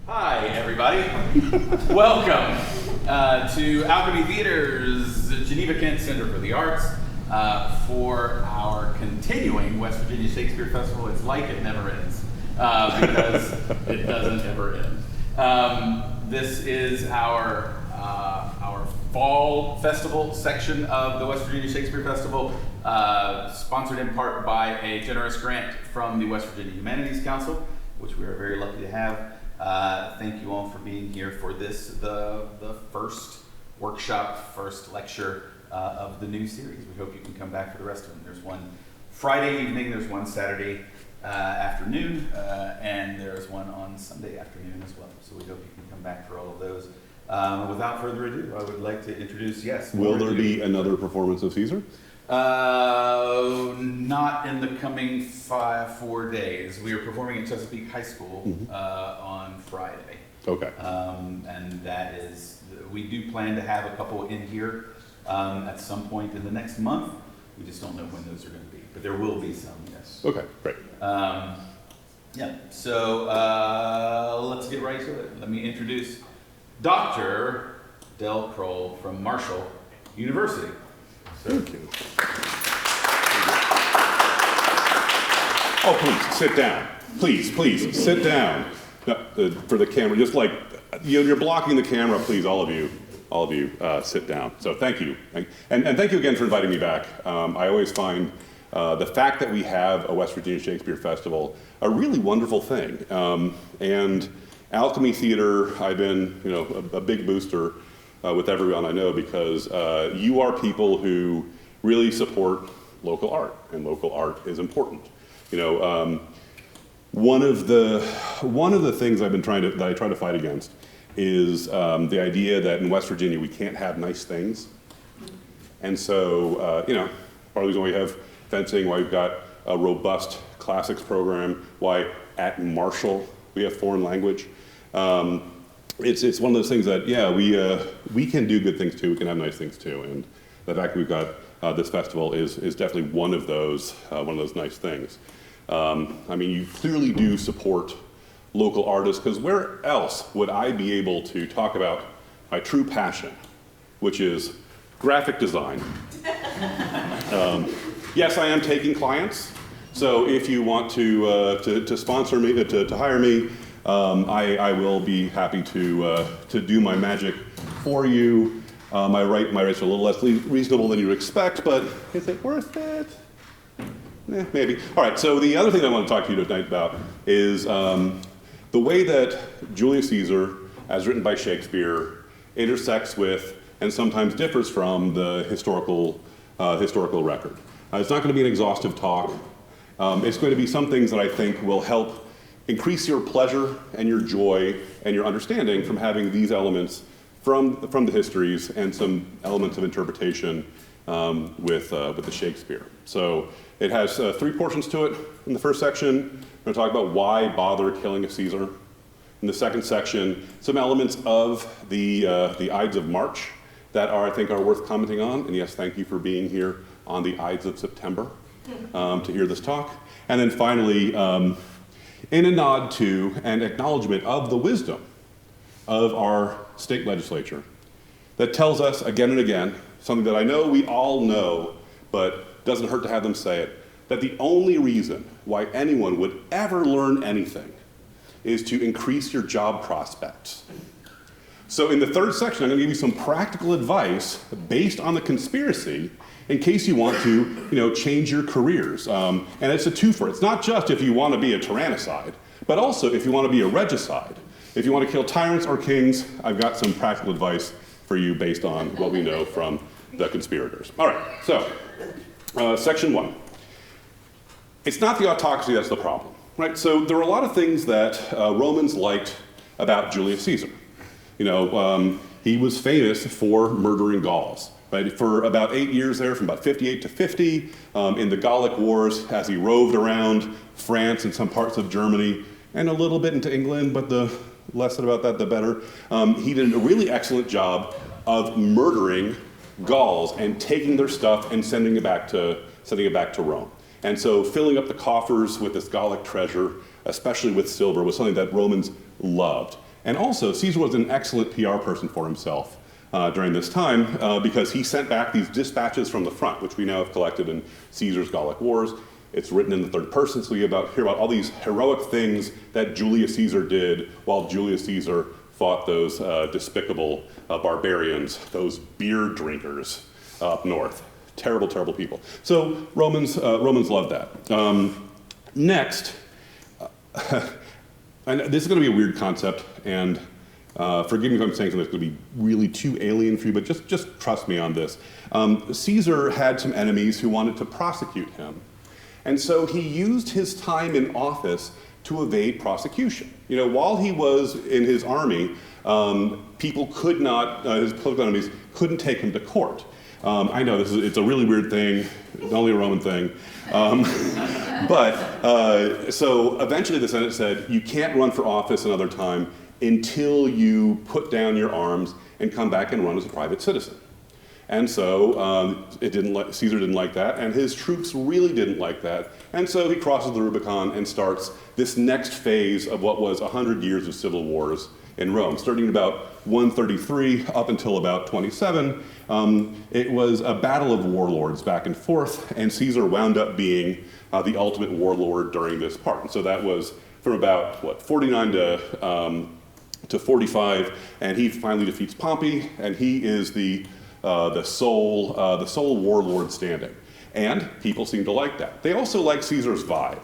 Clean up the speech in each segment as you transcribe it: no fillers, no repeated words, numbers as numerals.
Hi, everybody. Welcome to Alchemy Theatre's Geneva Kent Center for the Arts for our continuing West Virginia Shakespeare Festival. It's like it never ends because it doesn't ever end. This is our fall festival section of the West Virginia Shakespeare Festival, sponsored in part by a generous grant from the West Virginia Humanities Council, which we are very lucky to have. Thank you all for being here for this, the first workshop, first lecture of the new series. We hope you can come back for the rest of them. There's one Friday evening, there's one Saturday afternoon, and there's one on Sunday afternoon as well. So we hope you can come back for all of those. Without further ado, I would like to introduce, Will there be another performance of Caesar? Not in the coming 4 days. We are performing at Chesapeake High School on Friday. Okay. And that is, we do plan to have a couple in here at some point in the next month. We just don't know when those are going to be, but there will be some, yes. Okay, great. Yeah, so let's get right to it. Let me introduce Dr. Del Chrol from Marshall University. Thank you. Oh, please, sit down. Please, sit down. No, for the camera, just like, you're blocking the camera, please, all of you, sit down. So thank you. And thank you again for inviting me back. I always find the fact that we have a West Virginia Shakespeare Festival a really wonderful thing. And Alchemy Theatre, I've been a big booster with everyone I know because you are people who really support local art, and local art is important. One of the things that I try to fight against is the idea that in West Virginia we can't have nice things, and so part of the reason why we have fencing, why we've got a robust classics program, why at Marshall we have foreign language. It's one of those things that we can do good things too. We can have nice things too, and the fact that we've got this festival is definitely one of those nice things. I mean, you clearly do support local artists, because where else would I be able to talk about my true passion, which is graphic design? Yes, I am taking clients, so if you want to sponsor me, to hire me, I will be happy to do my magic for you. My rates are a little less reasonable than you would expect, but is it worth it? Maybe. All right, so the other thing I want to talk to you tonight about is the way that Julius Caesar, as written by Shakespeare, intersects with and sometimes differs from the historical record. It's not going to be an exhaustive talk. It's going to be some things that I think will help increase your pleasure and your joy and your understanding from having these elements from the histories and some elements of interpretation with the Shakespeare. So it has 3 portions to it. In the first section, we're going to talk about why bother killing a Caesar. In the second section, some elements of the Ides of March that I think are worth commenting on. And yes, thank you for being here on the Ides of September to hear this talk. And then finally, in a nod to and acknowledgement of the wisdom of our state legislature that tells us again and again, something that I know we all know, but doesn't hurt to have them say it, that the only reason why anyone would ever learn anything is to increase your job prospects. So in the third section, I'm going to give you some practical advice based on the conspiracy in case you want to, change your careers. And it's a twofer. It's not just if you want to be a tyrannicide, but also if you want to be a regicide. If you want to kill tyrants or kings, I've got some practical advice for you based on what we know from the conspirators. All right, so section 1. It's not the autocracy that's the problem, right? So there were a lot of things that Romans liked about Julius Caesar. He was famous for murdering Gauls. Right, for about 8 years there, from about 58 to 50, in the Gallic Wars, as he roved around France and some parts of Germany, and a little bit into England, but the less said about that, the better. He did a really excellent job of murdering Gauls and taking their stuff and sending it back to Rome. And so filling up the coffers with this Gallic treasure, especially with silver, was something that Romans loved. And also, Caesar was an excellent PR person for himself during this time because he sent back these dispatches from the front, which we now have collected in Caesar's Gallic Wars. It's written in the third person, so you hear about all these heroic things that Julius Caesar did while Julius Caesar fought those despicable barbarians, those beer drinkers up north. Terrible, terrible people. So Romans loved that. Next, and this is going to be a weird concept, and forgive me if I'm saying something that's going to be really too alien for you, but just trust me on this. Caesar had some enemies who wanted to prosecute him. And so he used his time in office to evade prosecution. You know, while he was in his army, people could not, his political enemies couldn't take him to court. I know it's a really weird thing, only a Roman thing. So eventually the Senate said, you can't run for office another time until you put down your arms and come back and run as a private citizen. And so Caesar didn't like that, and his troops really didn't like that. And so he crosses the Rubicon and starts this next phase of what was 100 years of civil wars in Rome. Starting at about 133 up until about 27, it was a battle of warlords back and forth, and Caesar wound up being the ultimate warlord during this part. And so that was from about, 49 to 45, and he finally defeats Pompey, and he is the sole warlord standing. And people seem to like that. They also like Caesar's vibe.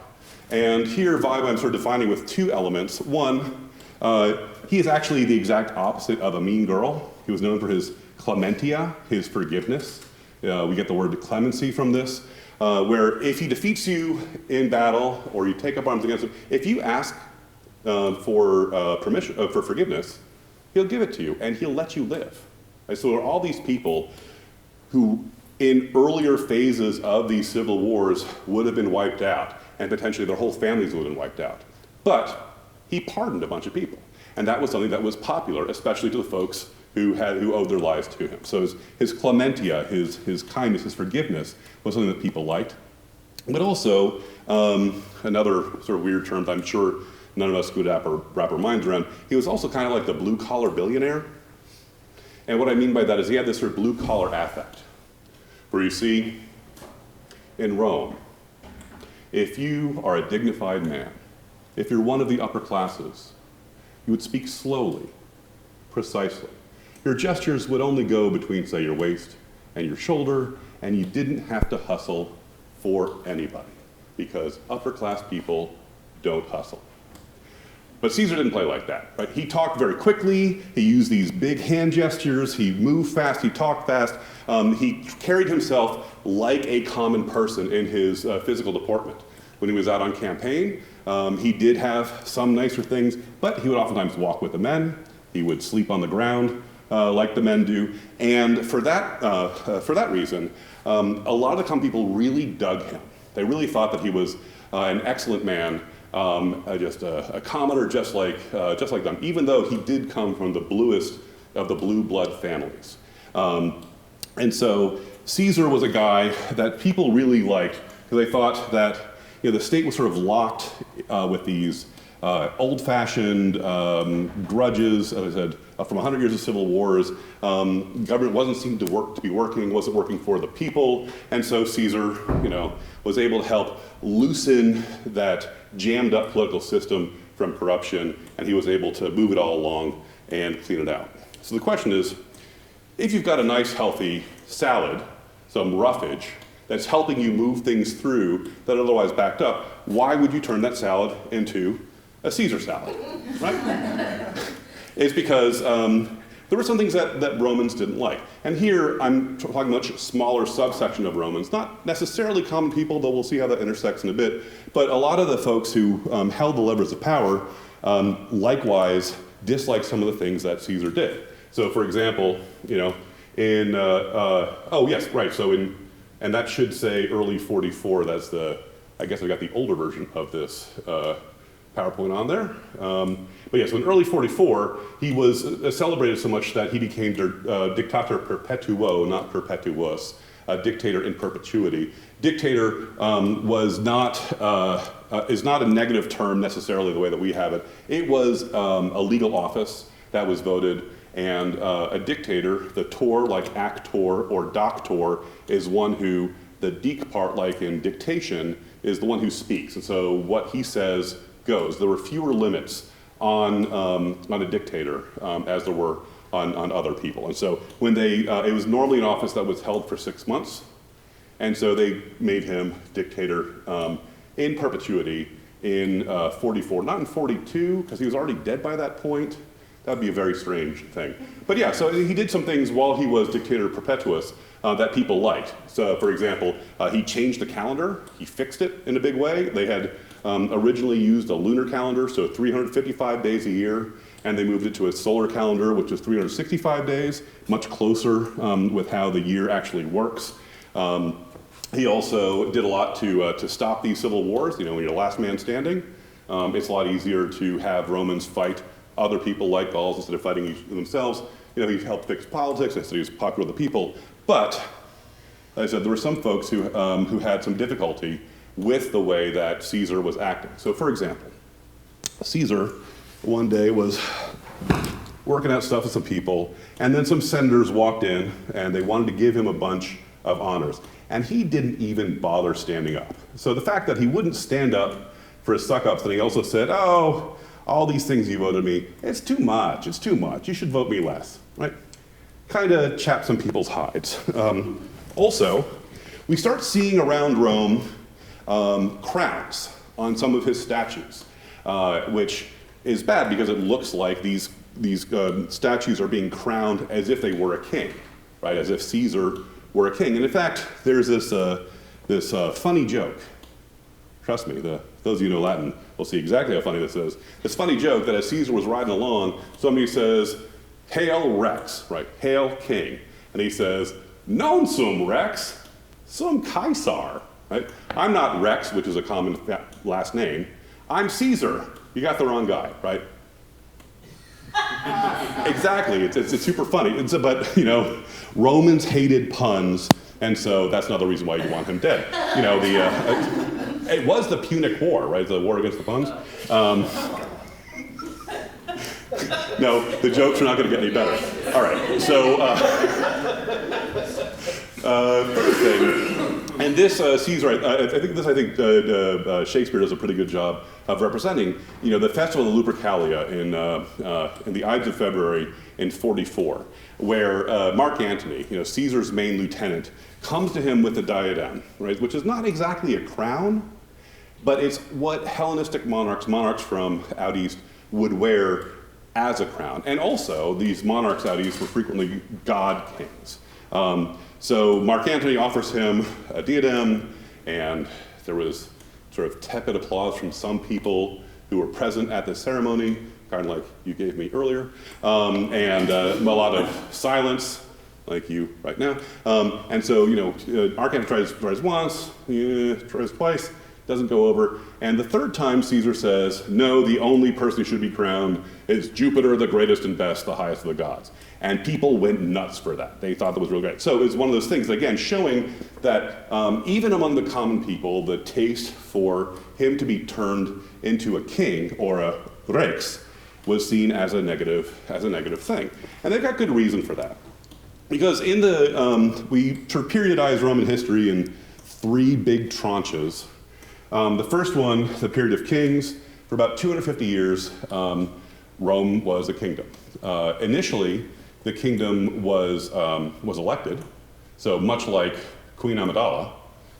And here, vibe I'm sort of defining with two elements. One, he is actually the exact opposite of a mean girl. He was known for his clementia, his forgiveness. We get the word clemency from this, where if he defeats you in battle or you take up arms against him, if you ask for permission, for forgiveness, he'll give it to you and he'll let you live. Right? So there are all these people who, in earlier phases of these civil wars, would have been wiped out, and potentially their whole families would have been wiped out. But he pardoned a bunch of people, and that was something that was popular, especially to the folks who owed their lives to him. So his clementia, his kindness, his forgiveness was something that people liked. But also, another sort of weird term that I'm sure none of us could wrap our minds around, he was also kind of like the blue-collar billionaire. And what I mean by that is he had this sort of blue-collar affect, where you see, in Rome, if you are a dignified man, if you're one of the upper classes, you would speak slowly, precisely. Your gestures would only go between, say, your waist and your shoulder, and you didn't have to hustle for anybody, because upper-class people don't hustle. But Caesar didn't play like that, right? He talked very quickly, he used these big hand gestures, he moved fast, he talked fast, he carried himself like a common person in his physical deportment. When he was out on campaign, he did have some nicer things, but he would oftentimes walk with the men, he would sleep on the ground like the men do, and for that reason, a lot of the common people really dug him. They really thought that he was an excellent man, just a commoner just like them, even though he did come from the bluest of the blue blood families. And so Caesar was a guy that people really liked because they thought that the state was sort of locked with these old-fashioned grudges, as I said, from 100 years of civil wars. Government wasn't seemed to be working, wasn't working for the people, and so Caesar, was able to help loosen that jammed-up political system from corruption, and he was able to move it all along and clean it out. So the question is, if you've got a nice, healthy salad, some roughage, that's helping you move things through that are otherwise backed up, why would you turn that salad into a Caesar salad, right? It's because there were some things that Romans didn't like. And here I'm talking a much smaller subsection of Romans, not necessarily common people, though we'll see how that intersects in a bit, but a lot of the folks who held the levers of power likewise disliked some of the things that Caesar did. So for example, and that should say early 44, that's I guess I got the older version of this PowerPoint on there. But yes, so in early 44, he was celebrated so much that he became dictator perpetuo, not perpetuus, a dictator in perpetuity, dictator is not a negative term necessarily the way that we have it. It was a legal office that was voted, and a dictator, the tor, like actor or doctor, is one who, the dik part, like in dictation, is the one who speaks. And so what he says goes. There were fewer limits on a dictator as there were on other people. And so when it was normally an office that was held for 6 months, and so they made him dictator in perpetuity in 44, not in 42, because he was already dead by that point. That would be a very strange thing. But yeah, so he did some things while he was dictator perpetuus that people liked. So for example, he changed the calendar. He fixed it in a big way. They had originally used a lunar calendar, so 355 days a year, and they moved it to a solar calendar, which is 365 days, much closer with how the year actually works. He also did a lot to stop these civil wars. You know, when you're the last man standing, it's a lot easier to have Romans fight other people like Gauls instead of fighting themselves. You know, he helped fix politics. I said he was popular with the people. But, like I said, there were some folks who had some difficulty with the way that Caesar was acting. So, for example, Caesar one day was working out stuff with some people, and then some senators walked in, and they wanted to give him a bunch of honors. And he didn't even bother standing up. So the fact that he wouldn't stand up for his suck-ups, and he also said, oh, all these things you voted me, it's too much, you should vote me less, right? Kind of chapped some people's hides. Also, we start seeing around Rome crowns on some of his statues, which is bad because it looks like these statues are being crowned as if they were a king, right? As if Caesar were a king. And in fact, there's this funny joke. Trust me, those of you who know Latin will see exactly how funny this is. This funny joke that as Caesar was riding along, somebody says, "Hail Rex," right? Hail King. And he says, "Non sum Rex, sum Caesar," right? I'm not Rex, which is a common last name. I'm Caesar. You got the wrong guy, right? Exactly. It's super funny. But you know, Romans hated puns, and so that's another reason why you want him dead. You know, it was the Punic War, right? The war against the puns. No, the jokes are not going to get any better. All right. So, first thing, and this Caesar, I think Shakespeare does a pretty good job of representing. You know, the festival of Lupercalia in the Ides of February in 44, where Mark Antony, you know, Caesar's main lieutenant, comes to him with a diadem, right, which is not exactly a crown, but it's what Hellenistic monarchs from out east would wear as a crown. And also, these monarchs out east were frequently god kings. So Mark Antony offers him a diadem, and there was sort of tepid applause from some people who were present at the ceremony, kind of like you gave me earlier, and a lot of silence, like you right now. And so, you know, Mark Antony tries once, tries twice, doesn't go over. And the third time, Caesar says, no, the only person who should be crowned is Jupiter, the greatest and best, the highest of the gods. And people went nuts for that. They thought that was really great. So it's one of those things, again, showing that even among the common people, the taste for him to be turned into a king or a rex was seen as a negative thing. And they've got good reason for that. Because in we sort of periodize Roman history in 3 big tranches. The first one, the period of kings, for about 250 years, Rome was a kingdom. Initially, the kingdom was elected. So much like Queen Amidala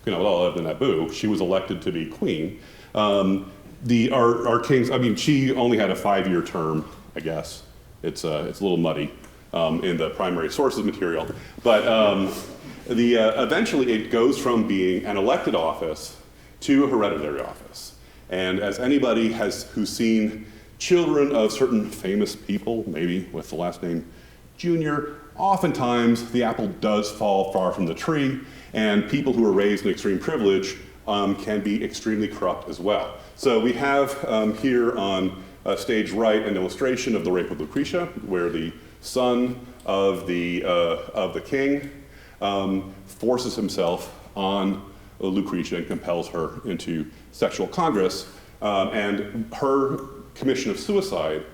lived in Abu, she was elected to be queen. Our kings, I mean, she only had a 5-year term, I guess. It's a little muddy in the primary sources material. But eventually it goes from being an elected office to a hereditary office. And as anybody who's seen children of certain famous people, maybe with the last name Junior, oftentimes the apple does fall far from the tree, and people who are raised in extreme privilege can be extremely corrupt as well. So we have here on stage right an illustration of the rape of Lucretia, where the son of the king forces himself on Lucretia and compels her into sexual congress. And her commission of suicide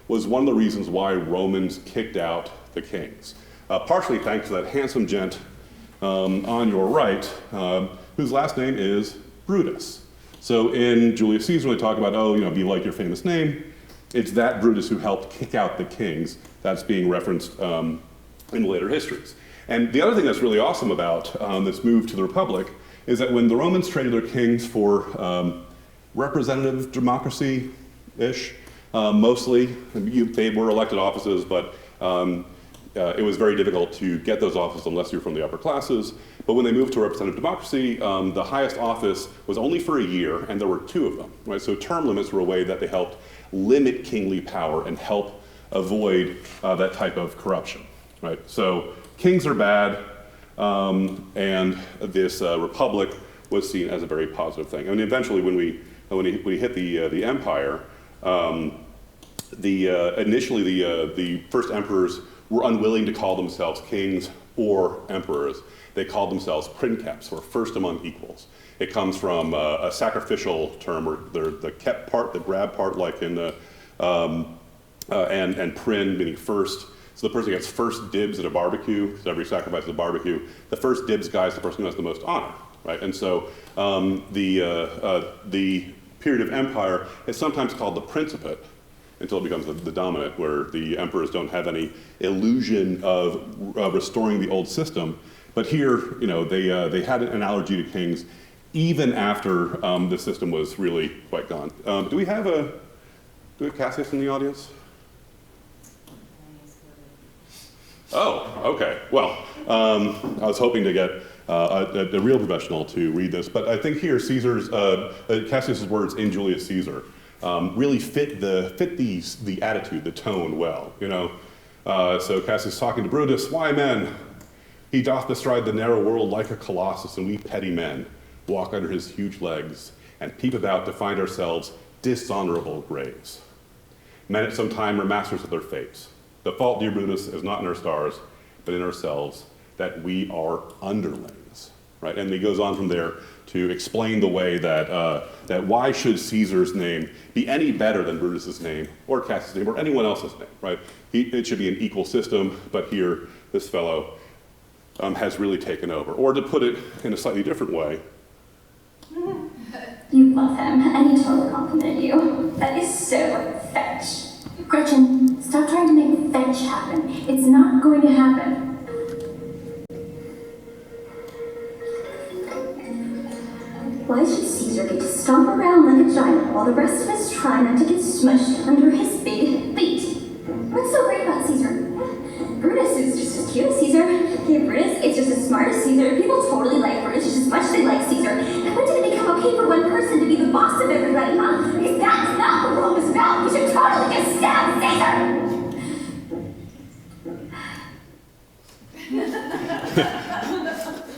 was one of the reasons why Romans kicked out the kings. Partially thanks to that handsome gent on your right, whose last name is Brutus. So in Julius Caesar, they talk about, oh, you know, be like your famous name. It's that Brutus who helped kick out the kings that's being referenced in later histories. And the other thing that's really awesome about this move to the Republic is that when the Romans traded their kings for representative democracy-ish, mostly, they were elected offices, but it was very difficult to get those offices unless you're from the upper classes. But when they moved to representative democracy, the highest office was only for a year, and there were 2 of them, right? So term limits were a way that they helped limit kingly power and help avoid that type of corruption, right? So kings are bad, and this republic was seen as a very positive thing. I mean, eventually, when we hit the empire, initially the first emperors were unwilling to call themselves kings or emperors. They called themselves princeps, or first among equals. It comes from a sacrificial term, where the kept part, the grab part, like in the, and prin, meaning first. So the person gets first dibs at a barbecue, so every sacrifice is a barbecue. The first dibs guy is the person who has the most honor, right? And so the period of empire is sometimes called the principate, until it becomes the dominant, where the emperors don't have any illusion of restoring the old system. But here, you know, they had an allergy to kings even after the system was really quite gone. Do we have Cassius in the audience? Oh, okay. Well, I was hoping to get a real professional to read this, but I think here Cassius's words in Julius Caesar really fit the attitude, the tone well, you know. So Cassius talking to Brutus, why men? He doth bestride the narrow world like a colossus, and we petty men walk under his huge legs and peep about to find ourselves dishonorable graves. Men at some time are masters of their fates. The fault, dear Brutus, is not in our stars, but in ourselves, that we are underlings, right? And he goes on from there to explain the way that why should Caesar's name be any better than Brutus's name, or Cassius' name, or anyone else's name, right? It should be an equal system, but here, this fellow has really taken over. Or to put it in a slightly different way. You love him, and he totally complimented you. That is so fetch. Gretchen, stop trying to make fetch happen. It's not going to happen. Why should Caesar get to stomp around like a giant while the rest of us try not to get smushed under his big feet? What's so great about Caesar? Brutus is just as cute as Caesar. Yeah, Brutus is just as smart as Caesar. People totally like Brutus just as much as they like Caesar. And when did it become okay for one person to be the boss of everybody, huh? Because that's not what Rome is about. You should totally just stab Caesar!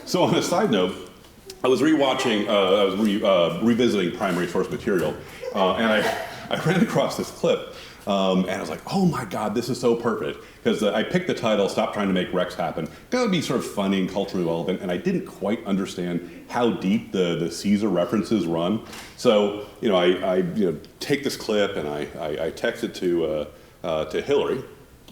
So on a side note, I was revisiting primary source material, and I ran across this clip, and I was like, oh my God, this is so perfect. Because I picked the title, Stop Trying to Make Rex Happen. It's gotta be sort of funny and culturally relevant, and I didn't quite understand how deep the Caesar references run. So, you know, I take this clip and I text it to Hillary,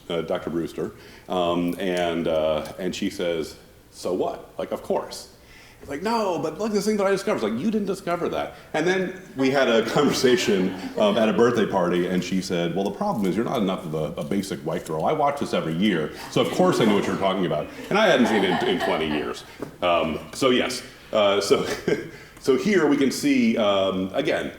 Dr. Brewster, and she says, so what? Like, of course. It's like, no, but look, this thing that I discovered. It's like, you didn't discover that. And then we had a conversation at a birthday party, and she said, well, the problem is you're not enough of a basic white girl. I watch this every year, so of course I knew what you're talking about. And I hadn't seen it in 20 years. So yes, so here we can see, again,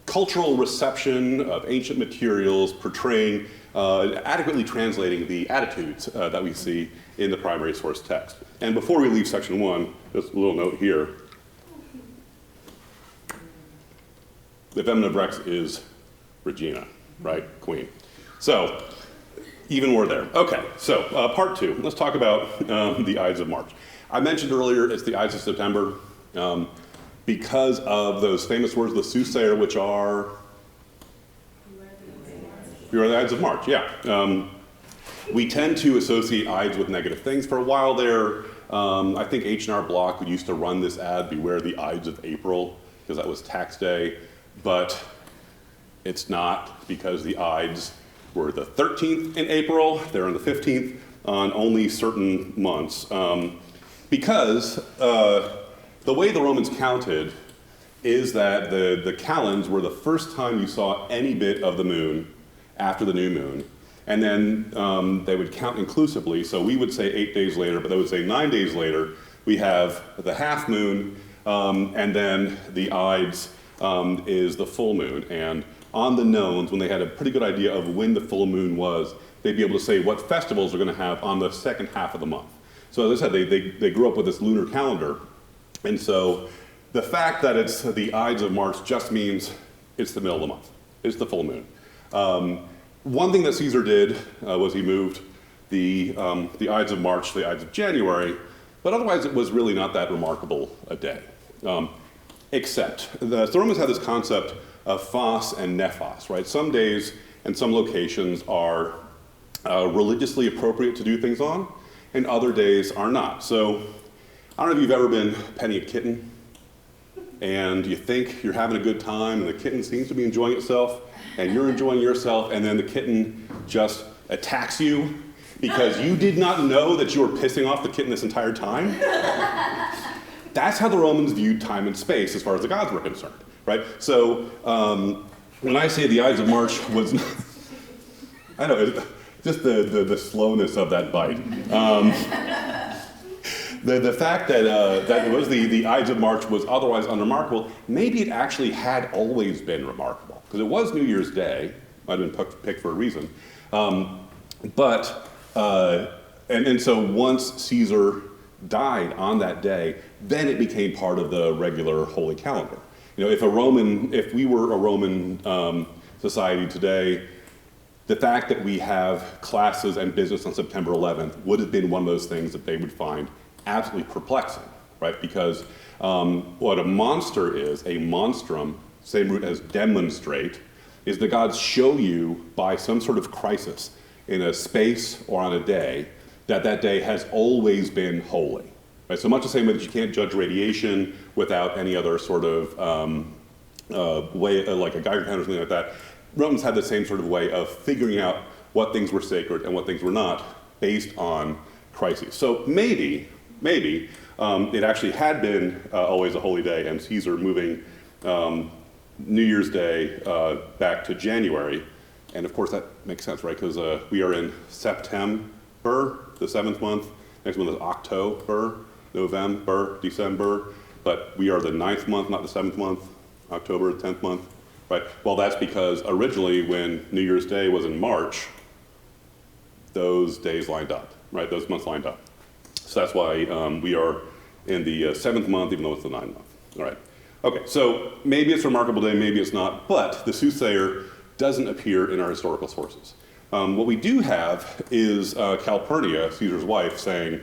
cultural reception of ancient materials portraying, adequately translating the attitudes that we see in the primary source text. And before we leave section 1, just a little note here. The feminine of Rex is Regina, right? Queen. So, even more there. Okay, so part 2. Let's talk about the Ides of March. I mentioned earlier it's the Ides of September because of those famous words of the soothsayer, which are... Beware the Ides of March, yeah. We tend to associate Ides with negative things. For a while there, I think H&R Block used to run this ad, "Beware the Ides of April," because that was tax day, but it's not, because the Ides were the 13th in April, they're on the 15th on only certain months. Because the way the Romans counted is that the calends were the first time you saw any bit of the moon after the new moon. And then they would count inclusively, so we would say 8 days later, but they would say 9 days later, we have the half moon, and then the Ides is the full moon. And on the knowns, when they had a pretty good idea of when the full moon was, they'd be able to say what festivals they're going to have on the second half of the month. So as I said, they grew up with this lunar calendar, and so the fact that it's the Ides of March just means it's the middle of the month. It's the full moon. One thing that Caesar did was he moved the Ides of March to the Ides of January, but otherwise it was really not that remarkable a day. Except, the Romans had this concept of phos and nephos, right? Some days and some locations are religiously appropriate to do things on, and other days are not. So, I don't know if you've ever been petting a kitten, and you think you're having a good time, and the kitten seems to be enjoying itself, and you're enjoying yourself, and then the kitten just attacks you because you did not know that you were pissing off the kitten this entire time. That's how the Romans viewed time and space as far as the gods were concerned, right? So when I say the Ides of March was, I know, just the slowness of that bite. The fact that it was the Ides of March was otherwise unremarkable, maybe it actually had always been remarkable, because it was New Year's Day, might have been picked for a reason, and so once Caesar died on that day, then it became part of the regular holy calendar. You know, if we were a Roman society today, the fact that we have classes and business on September 11th would have been one of those things that they would find absolutely perplexing, right? Because what a monster is, a monstrum, same root as demonstrate, is the gods show you by some sort of crisis in a space or on a day that day has always been holy. Right? So much the same way that you can't judge radiation without any other sort of way, like a Geiger counter or something like that. Romans had the same sort of way of figuring out what things were sacred and what things were not based on crises. So maybe it actually had been always a holy day, and Caesar moving New Year's Day back to January. And of course that makes sense, right? Because we are in September, the 7th month. Next month is October, November, December. But we are the 9th month, not the 7th month. October, the 10th month, right? Well, that's because originally when New Year's Day was in March, those days lined up, right? Those months lined up. So that's why we are in the 7th month, even though it's the 9th month. All right. Okay, so maybe it's a remarkable day, maybe it's not, but the soothsayer doesn't appear in our historical sources. What we do have is Calpurnia, Caesar's wife, saying,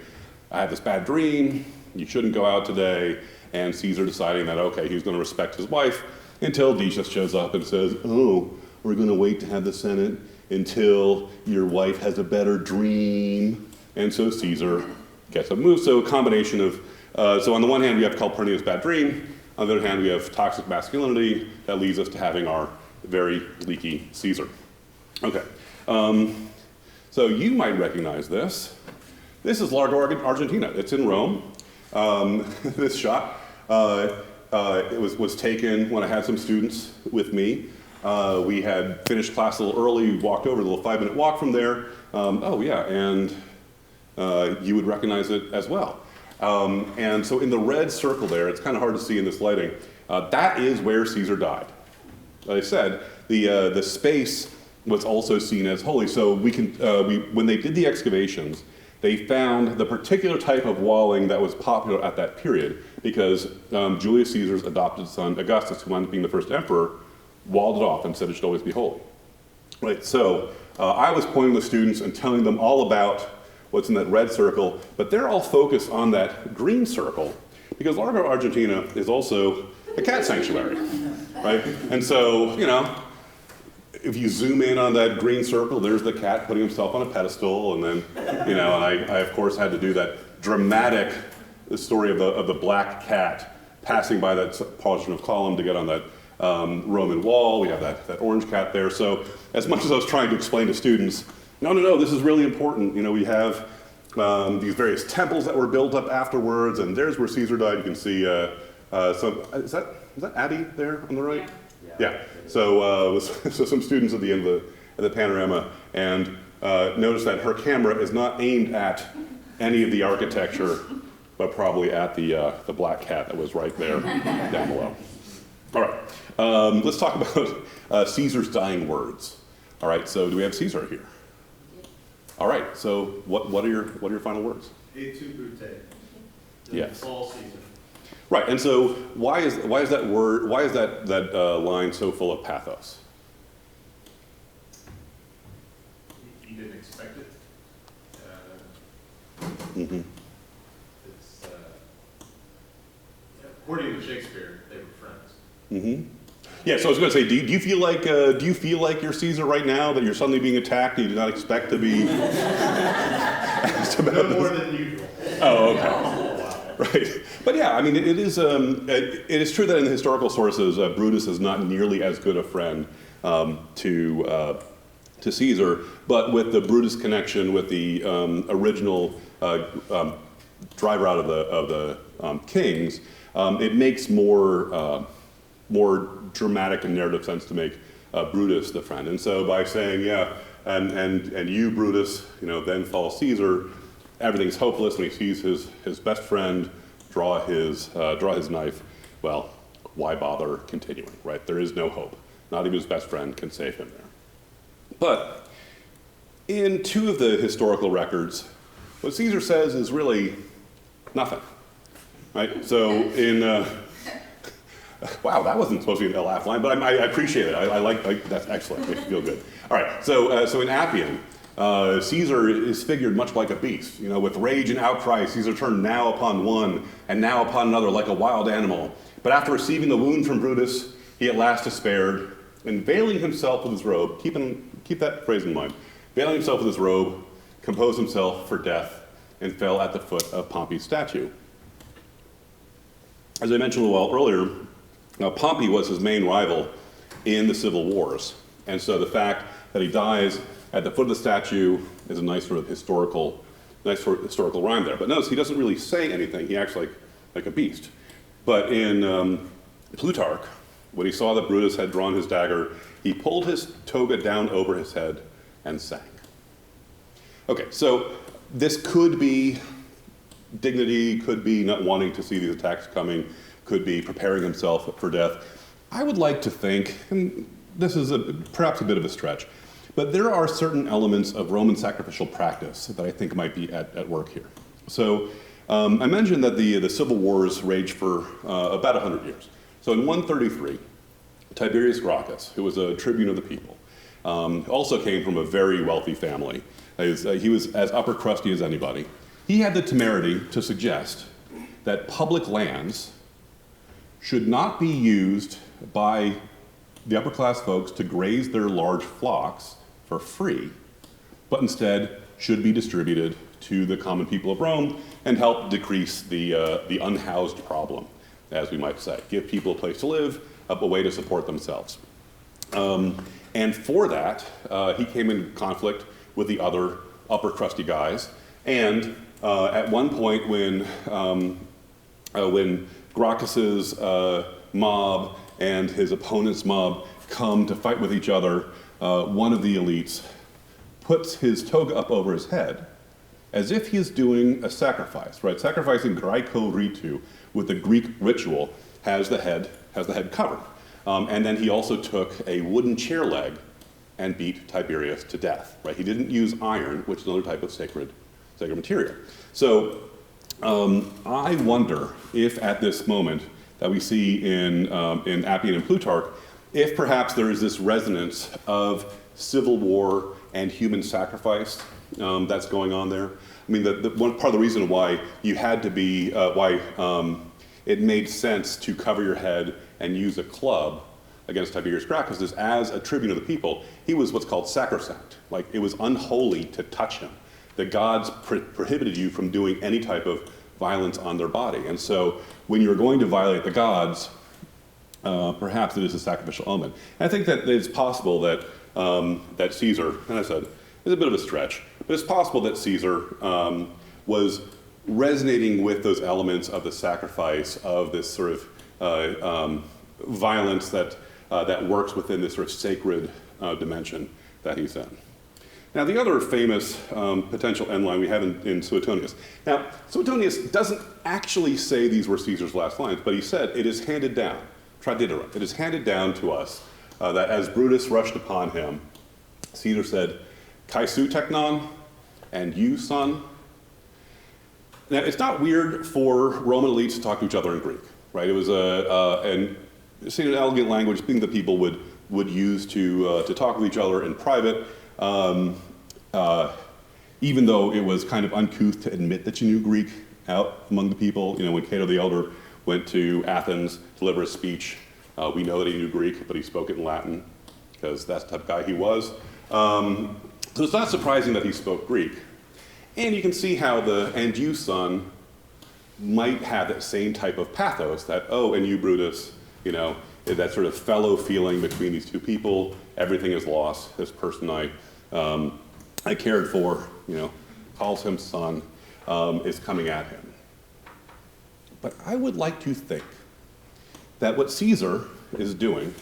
I had this bad dream, you shouldn't go out today, and Caesar deciding that, okay, he's going to respect his wife until Decius shows up and says, oh, we're going to wait to have the Senate until your wife has a better dream. And so Caesar gets a move. So a combination of, so on the one hand, we have Calpurnia's bad dream. On the other hand, we have toxic masculinity that leads us to having our very leaky Caesar. Okay, so you might recognize this. This is Largo, Argentina. It's in Rome. This shot it was taken when I had some students with me. We had finished class a little early, walked over, a little 5-minute walk from there. Oh yeah, and you would recognize it as well. And so in the red circle there, it's kind of hard to see in this lighting, that is where Caesar died. Like I said, the space was also seen as holy. So we can, when they did the excavations, they found the particular type of walling that was popular at that period because Julius Caesar's adopted son, Augustus, who wound up being the first emperor, walled it off and said it should always be holy. Right, so I was pointing to the students and telling them all about what's in that red circle, but they're all focused on that green circle because Largo, Argentina is also a cat sanctuary, right? And so, you know, if you zoom in on that green circle, there's the cat putting himself on a pedestal, and then, you know, and I of course had to do that dramatic story of the black cat passing by that portion of column to get on that Roman wall. We have that orange cat there. So as much as I was trying to explain to students, no, this is really important. We have these various temples that were built up afterwards, and there's where Caesar died. You can see is that Abbey there on the right? Yeah. So some students at the end of the panorama, and notice that her camera is not aimed at any of the architecture, but probably at the black cat that was right there down below. All right, let's talk about Caesar's dying words. All right, so do we have Caesar here? All right, so what are your final words? Et tu brute. Yes. Fall Caesar. Right, and so why is that line so full of pathos? You didn't expect it. Mm-hmm. It's according to Shakespeare, they were friends. Mm-hmm. Yeah, so I was going to say, do you feel like you're Caesar right now, that you're suddenly being attacked and you did not expect to be asked about No this? more than usual. Oh, okay. Right, but yeah, I mean, it is true that in the historical sources, Brutus is not nearly as good a friend to Caesar, but with the Brutus connection, with the original driver out of the kings, it makes more dramatic and narrative sense to make Brutus the friend. And so by saying, yeah, and you, Brutus, then fall Caesar, everything's hopeless when he sees his best friend draw his knife. Well, why bother continuing, right? There is no hope. Not even his best friend can save him there. But in two of the historical records, what Caesar says is really nothing, right? So in, wow, that wasn't supposed to be a laugh line, but I appreciate it. I like that's excellent. Makes me feel good. All right, so in Appian, Caesar is figured much like a beast. With rage and outcry, Caesar turned now upon one and now upon another like a wild animal. But after receiving the wound from Brutus, he at last despaired, and veiling himself with his robe, keep that phrase in mind, veiling himself with his robe, composed himself for death, and fell at the foot of Pompey's statue. As I mentioned a little while earlier, Pompey was his main rival in the civil wars. And so the fact that he dies at the foot of the statue is a nice sort of historical rhyme there. But notice he doesn't really say anything. He acts like a beast. But in Plutarch, when he saw that Brutus had drawn his dagger, he pulled his toga down over his head and sang. Okay, so this could be dignity, could be not wanting to see these attacks coming, could be preparing himself for death. I would like to think, and this is perhaps a bit of a stretch, but there are certain elements of Roman sacrificial practice that I think might be at work here. So I mentioned that the civil wars raged for about 100 years. So in 133, Tiberius Gracchus, who was a tribune of the people, also came from a very wealthy family. He was as upper crusty as anybody. He had the temerity to suggest that public lands should not be used by the upper class folks to graze their large flocks for free, but instead should be distributed to the common people of Rome and help decrease the unhoused problem, as we might say. Give people a place to live, a way to support themselves. And for that, he came in conflict with the other upper crusty guys. And at one point when Gracchus's mob and his opponent's mob come to fight with each other, one of the elites puts his toga up over his head as if he's doing a sacrifice, right? Sacrificing Graiko Ritu with the Greek ritual has the head covered. And then he also took a wooden chair leg and beat Tiberius to death, right? He didn't use iron, which is another type of sacred material. So I wonder if at this moment that we see in Appian and Plutarch, if perhaps there is this resonance of civil war and human sacrifice that's going on there. I mean, the one part of the reason why you had to be, it made sense to cover your head and use a club against Tiberius Gracchus is, as a tribune of the people, he was what's called sacrosanct. Like, it was unholy to touch him. the gods prohibited you from doing any type of violence on their body. And so when you're going to violate the gods, perhaps it is a sacrificial element. And I think that it's possible that, that Caesar, and I said, it's a bit of a stretch, but it's possible that Caesar was resonating with those elements of the sacrifice, of this sort of violence that, that works within this sort of sacred dimension that he's in. Now, the other famous potential end line we have in Suetonius. Now, Suetonius doesn't actually say these were Caesar's last lines, but he said it is handed down, traditera, it is handed down to us that as Brutus rushed upon him, Caesar said, "Kai su teknon," and you, son. Now, it's not weird for Roman elites to talk to each other in Greek, right? It was an elegant language, thing that people would use to talk with each other in private. Even though it was kind of uncouth to admit that you knew Greek out among the people. You know, when Cato the Elder went to Athens to deliver a speech, we know that he knew Greek, but he spoke it in Latin, because that's the type of guy he was. So it's not surprising that he spoke Greek. And you can see how the "and you, son" might have that same type of pathos, that, oh, and you, Brutus, you know, that sort of fellow feeling between these two people. Everything is lost. This person I cared for, you know, calls him son, is coming at him. But I would like to think that what Caesar is doing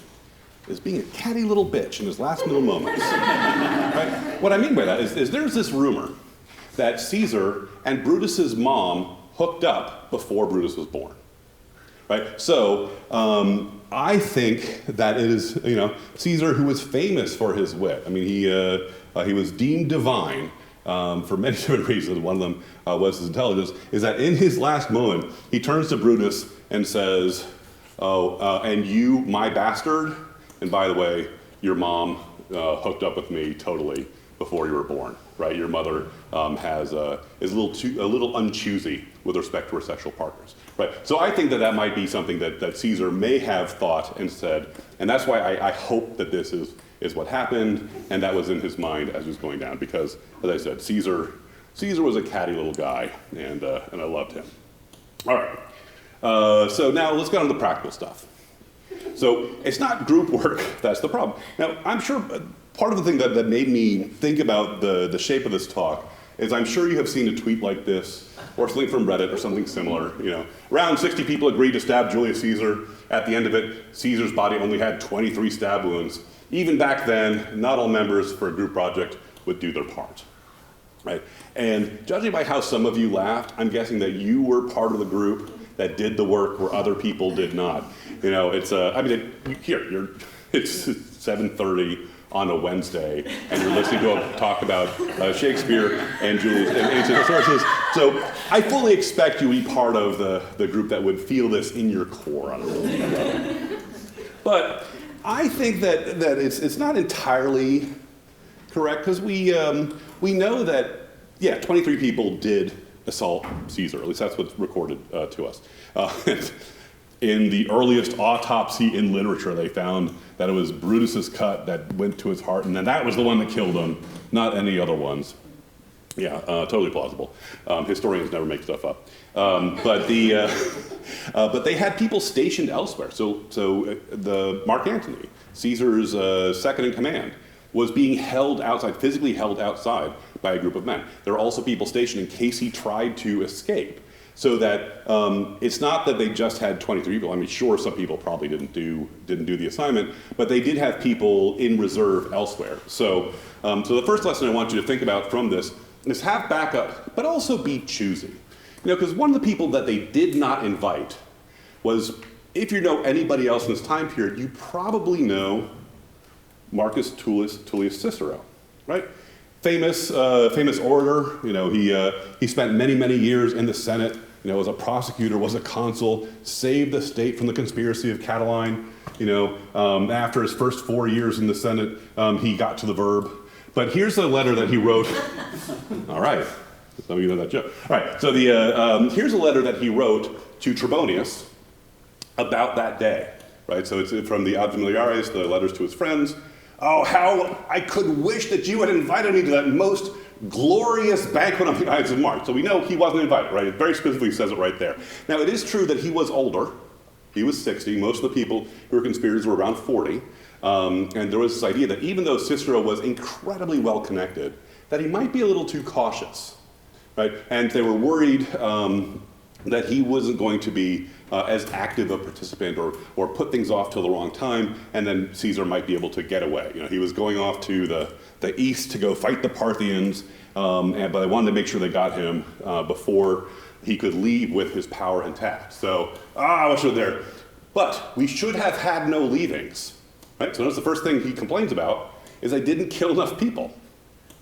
is being a catty little bitch in his last little moments. Right? What I mean by that is there's this rumor that Caesar and Brutus's mom hooked up before Brutus was born. Right? So I think that it is, you know, Caesar, who was famous for his wit. I mean, he was deemed divine for many different reasons. One of them was his intelligence. Is that in his last moment, he turns to Brutus and says, "Oh, and you, my bastard, and by the way, your mom hooked up with me totally before you were born. Right? Your mother is a little unchoosy with respect to her sexual partners." Right. So I think that might be something that Caesar may have thought and said, and that's why I hope that this is what happened, and that was in his mind as he was going down, because, as I said, Caesar was a catty little guy, and I loved him. All right. So now let's get on to the practical stuff. So it's not group work that's the problem. Now, I'm sure part of the thing that made me think about the shape of this talk is I'm sure you have seen a tweet like this, or something from Reddit or something similar. You know, around 60 people agreed to stab Julius Caesar. At the end of it, Caesar's body only had 23 stab wounds. Even back then, not all members for a group project would do their part. Right? And judging by how some of you laughed, I'm guessing that you were part of the group that did the work where other people did not. You know, it's it's 7:30 on a Wednesday, and you're listening to a talk about Shakespeare and Julius and ancient sources. So I fully expect you to be part of the group that would feel this in your core on a really deep level. But I think that it's not entirely correct, because we know that, yeah, 23 people did assault Caesar. At least that's what's recorded to us. In the earliest autopsy in literature, they found that it was Brutus's cut that went to his heart, and then that was the one that killed him, not any other ones. Yeah, totally plausible. Historians never make stuff up. But they had people stationed elsewhere. So the Mark Antony, Caesar's second in command, was being held outside, physically held outside by a group of men. There are also people stationed in case he tried to escape. So that it's not that they just had 23 people. I mean, sure, some people probably didn't do the assignment, but they did have people in reserve elsewhere. So the first lesson I want you to think about from this is have backup, but also be choosy. You know, because one of the people that they did not invite was, if you know anybody else in this time period, you probably know Marcus Tullius Cicero, right? Famous orator. You know, he spent many years in the Senate. You know, was a prosecutor, was a consul, saved the state from the conspiracy of Catiline. You know, after his first 4 years in the Senate, he got to the verb. But here's a letter that he wrote. All right, some of you know that joke. All right, so here's a letter that he wrote to Trebonius about that day. Right, so it's from the Ad Familiares, the letters to his friends. "Oh, how I could wish that you had invited me to that most glorious banquet on the Ides of March. So we know he wasn't invited, right? It very specifically says it right there. Now, it is true that he was older. He was 60. Most of the people who were conspirators were around 40. And there was this idea that even though Cicero was incredibly well connected, that he might be a little too cautious, right? And they were worried that he wasn't going to be as active a participant or put things off till the wrong time, and then Caesar might be able to get away. You know, he was going off to the east to go fight the Parthians, but they wanted to make sure they got him before he could leave with his power intact. So, I wish I was there. But we should have had no leavings, right? So notice the first thing he complains about is they didn't kill enough people.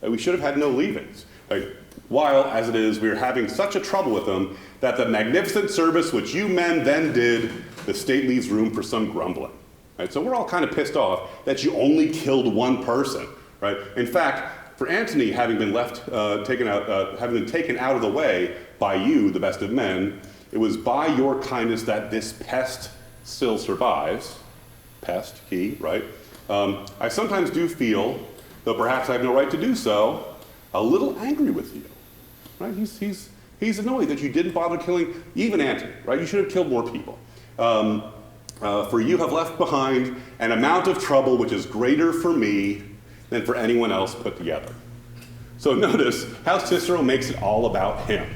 We should have had no leavings. Right? While, as it is, we are having such a trouble with them that the magnificent service which you men then did, the state leaves room for some grumbling. Right? So we're all kind of pissed off that you only killed one person. Right? In fact, for Antony, having been taken out of the way by you, the best of men, it was by your kindness that this pest still survives. Pest, he, right? I sometimes do feel, though perhaps I have no right to do so, a little angry with you, right? He's annoyed that you didn't bother killing even Antony, right? You should have killed more people. For you have left behind an amount of trouble which is greater for me than for anyone else put together. So notice how Cicero makes it all about him,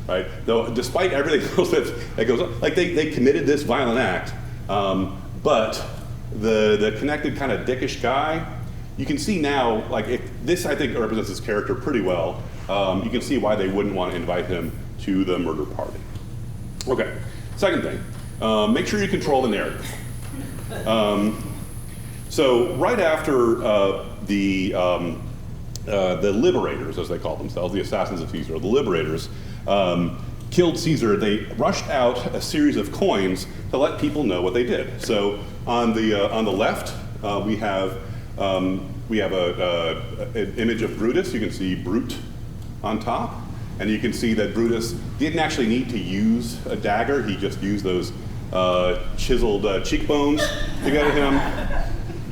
right? Though despite everything else that goes on, like they committed this violent act, but the connected kind of dickish guy, you can see now, like this I think represents his character pretty well. You can see why they wouldn't want to invite him to the murder party. Okay, second thing, make sure you control the narrative. So right after the liberators, as they call themselves, the assassins of Caesar, the liberators, killed Caesar, they rushed out a series of coins to let people know what they did. So on the left, we have an image of Brutus. You can see Brute on top, and you can see that Brutus didn't actually need to use a dagger. He just used those chiseled cheekbones to get at him.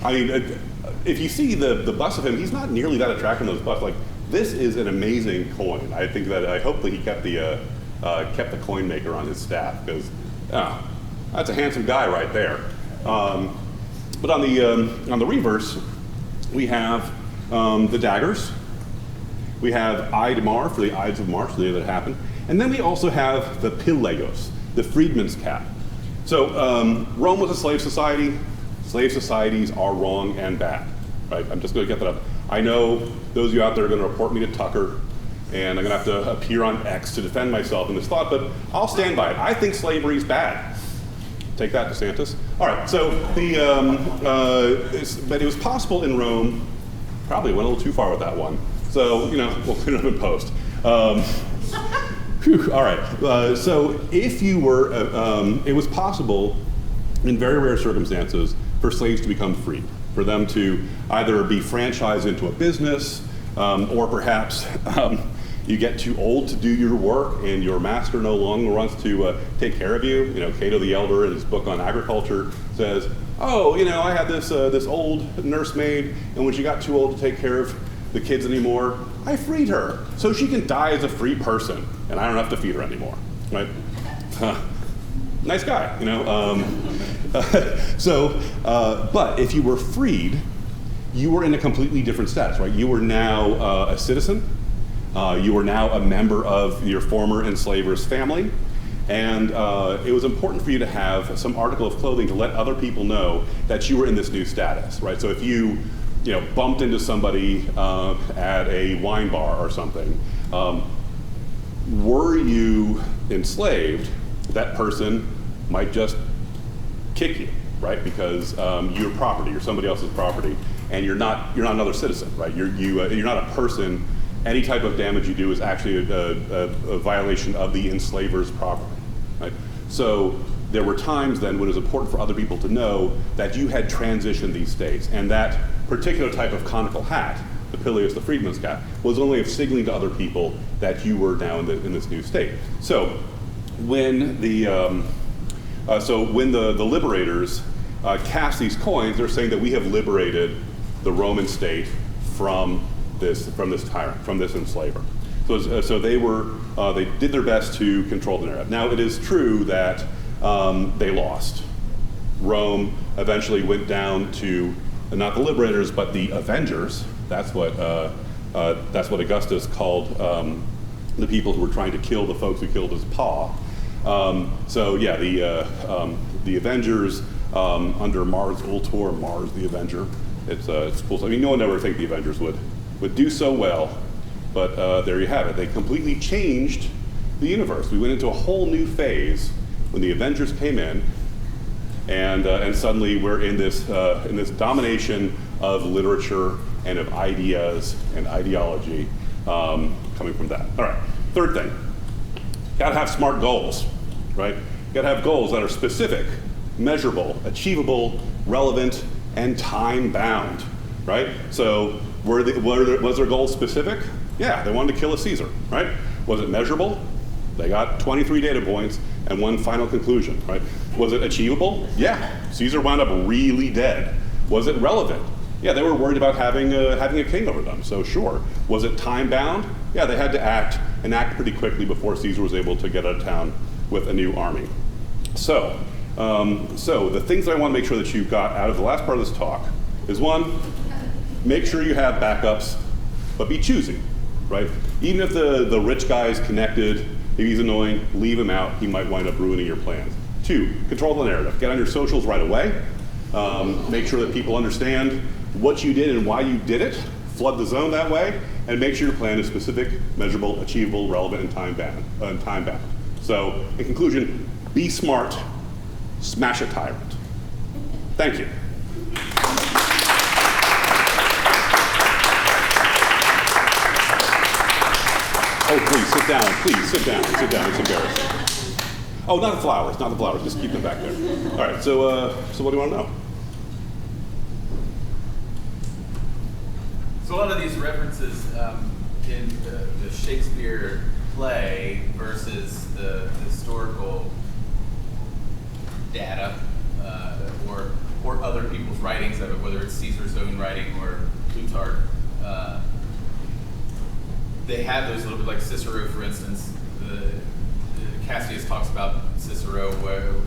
I mean, if you see the bust of him, he's not nearly that attractive in those busts. Like, this is an amazing coin. I think that hopefully he kept the coin maker on his staff, because that's a handsome guy right there. But on the reverse, we have the daggers. We have Ide Mar for the Ides of March, the day that happened. And then we also have the Pileios, the freedman's cap. So Rome was a slave society. Slave societies are wrong and bad, right? I'm just going to get that up. I know those of you out there are going to report me to Tucker, and I'm going to have to appear on X to defend myself in this thought, but I'll stand by it. I think slavery is bad. Take that, DeSantis. All right, so but it was possible in Rome. Probably went a little too far with that one. So, we'll clean it up in post. All right, so if you were, it was possible in very rare circumstances for slaves to become free, for them to either be franchised into a business, or perhaps you get too old to do your work and your master no longer wants to take care of you. Cato the Elder in his book on agriculture says, I had this old nursemaid, and when she got too old to take care of the kids anymore, I freed her so she can die as a free person, and I don't have to feed her anymore, right? Nice guy, but if you were freed, you were in a completely different status, right? You were now a citizen. You were now a member of your former enslaver's family. And it was important for you to have some article of clothing to let other people know that you were in this new status, right? So if you bumped into somebody at a wine bar or something, were you enslaved, that person might just kick you, right? Because you're property, you're somebody else's property, and you're not another citizen, right? You're not a person. Any type of damage you do is actually a violation of the enslaver's property, right? So there were times then when it was important for other people to know that you had transitioned these states, and that particular type of conical hat, the Pileios, the freedman's cap, was only of signaling to other people that you were now in this new state. So when the liberators cast these coins, they're saying that we have liberated the Roman state from this tyrant, from this enslaver. So they did their best to control the narrative. Now it is true that they lost. Rome eventually went down to not the liberators but the avengers. That's what Augustus called the people who were trying to kill the folks who killed his pa. So yeah, the avengers under Mars Ultor, Mars the Avenger. It's cool. I mean, no one ever think the Avengers would do so well, but there you have it. They completely changed the universe. We went into a whole new phase when the Avengers came in, and suddenly we're in this domination of literature and of ideas and ideology coming from that. All right, third thing, gotta have smart goals, right? Gotta have goals that are specific, measurable, achievable, relevant, and time-bound, right? So was their goal specific? Yeah, they wanted to kill a Caesar, right? Was it measurable? They got 23 data points and one final conclusion, right? Was it achievable? Yeah, Caesar wound up really dead. Was it relevant? Yeah, they were worried about having a king over them, so sure. Was it time-bound? Yeah, they had to act pretty quickly before Caesar was able to get out of town with a new army. So the things that I want to make sure that you got out of the last part of this talk is, one, make sure you have backups, but be choosy, right? Even if the rich guy is connected, if he's annoying, leave him out. He might wind up ruining your plans. 2, control the narrative. Get on your socials right away. Make sure that people understand what you did and why you did it. Flood the zone that way, and make sure your plan is specific, measurable, achievable, relevant, and time-bound. So, in conclusion, be smart, smash a tyrant. Thank you. Oh, please sit down. Please sit down. Sit down. It's embarrassing. Oh, not the flowers. Not the flowers. Just keep them back there. All right. So what do you want to know? So a lot of these references in the Shakespeare play versus the historical data or other people's writings of it, whether it's Caesar's own writing or Plutarch, they have those little bit, like Cicero, for instance. Cassius talks about Cicero,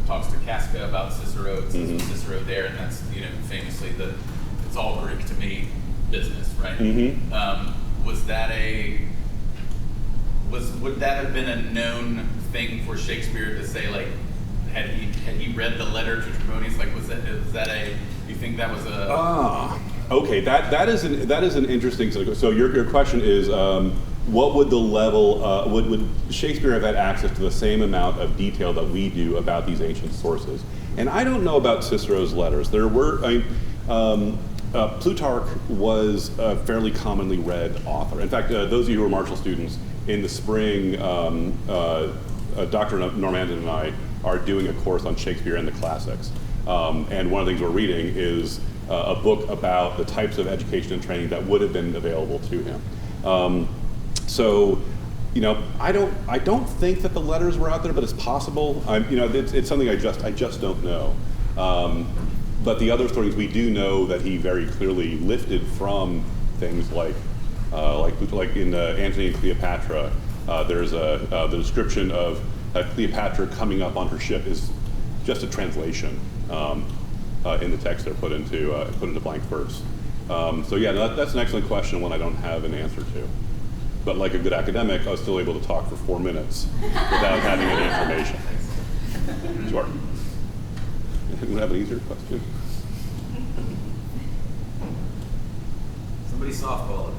talks to Casca about Cicero, and says Cicero there, and that's famously it's all Greek to me business, right? Would that have been a known thing for Shakespeare to say, like, had he read the letter to Trebonius? Like, was that a? You think that was a? Okay, that is an interesting. So your question is, what would the level? Would Shakespeare have had access to the same amount of detail that we do about these ancient sources? And I don't know about Cicero's letters. There were. Plutarch was a fairly commonly read author. In fact, those of you who are Marshall students, in the spring, Dr. Normandin and I are doing a course on Shakespeare and the classics. And one of the things we're reading is a book about the types of education and training that would have been available to him. So, I don't think that the letters were out there, but it's possible. It's something I just don't know. But the other stories, we do know that he very clearly lifted from things like in Antony and Cleopatra. There's the description of Cleopatra coming up on her ship is just a translation in the text they're put into blank verse. So yeah, that's an excellent question, one I don't have an answer to. But like a good academic, I was still able to talk for 4 minutes without having any information. Sure. Anyone have an easier question? Somebody softball.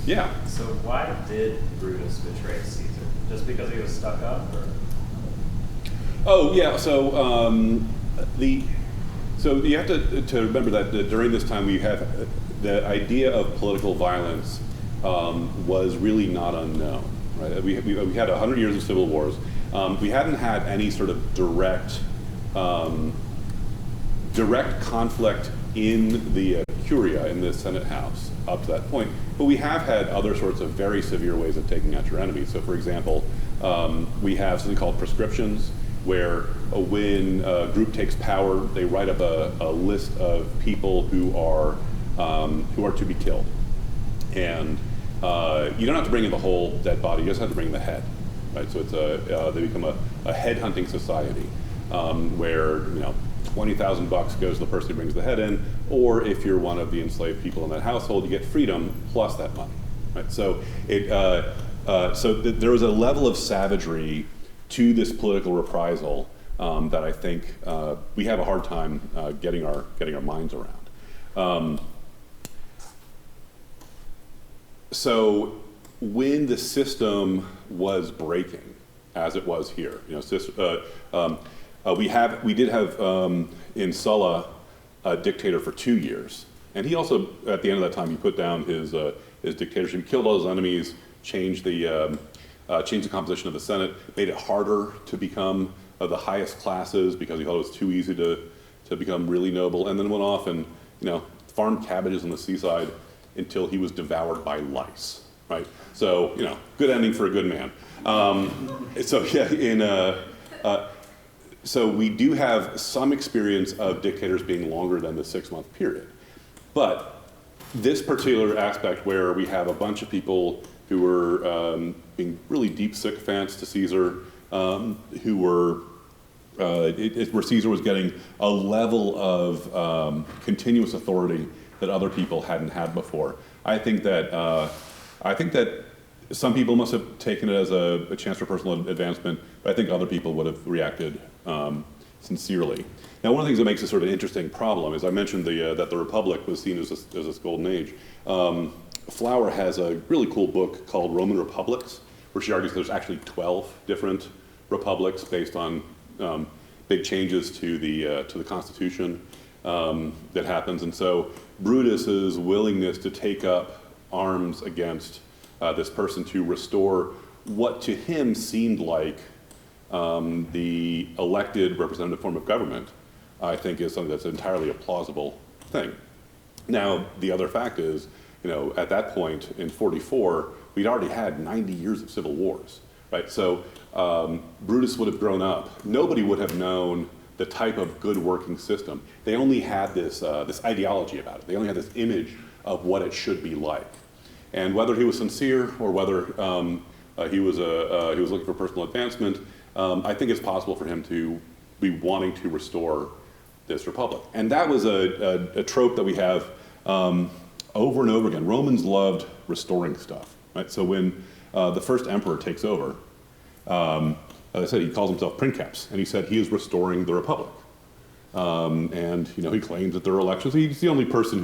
Yeah. So why did Brutus betray Caesar? Just because he was stuck up, or? Oh yeah. So you have to remember that during this time we have the idea of political violence was really not unknown. Right? We had 100 years of civil wars. We hadn't had any sort of direct conflict in the Curia, in the Senate House, up to that point. But we have had other sorts of very severe ways of taking out your enemy. So for example, we have something called prescriptions, where when a group takes power, they write up a list of people who are to be killed. And you don't have to bring in the whole dead body, you just have to bring in the head, right? So it's they become a head hunting society where 20,000 bucks goes to the person who brings the head in, or if you're one of the enslaved people in that household, you get freedom plus that money, right? So there was a level of savagery to this political reprisal that I think we have a hard time getting our minds around. So when the system was breaking, as it was here, we did have in Sulla a dictator for 2 years, and he also, at the end of that time, he put down his dictatorship, he killed all his enemies, changed the composition of the Senate, made it harder to become the highest classes because he thought it was too easy to become really noble, and then went off and farmed cabbages on the seaside until he was devoured by lice, right? So, good ending for a good man. So we do have some experience of dictators being longer than the 6-month period. But this particular aspect where we have a bunch of people who were being really deep sycophants to Caesar, who were, where Caesar was getting a level of continuous authority that other people hadn't had before. I think that some people must have taken it as a chance for personal advancement, but I think other people would have reacted sincerely. Now, one of the things that makes this sort of interesting problem is I mentioned that the Republic was seen as this golden age. Flower has a really cool book called Roman Republics, where she argues there's actually 12 different republics based on big changes to the Constitution that happens. And so Brutus's willingness to take up arms against this person to restore what to him seemed like the elected representative form of government, I think is something that's entirely a plausible thing. Now, the other fact is, at that point in 44, we'd already had 90 years of civil wars, right? So Brutus would have grown up. Nobody would have known the type of good working system. They only had this ideology about it. They only had this image of what it should be like. And whether he was sincere or whether he was looking for personal advancement, I think it's possible for him to be wanting to restore this republic. And that was a trope that we have over and over again. Romans loved restoring stuff, right? So when the first emperor takes over, as I said, he calls himself Princeps, and he said he is restoring the republic. And he claims that there are elections. He's the only person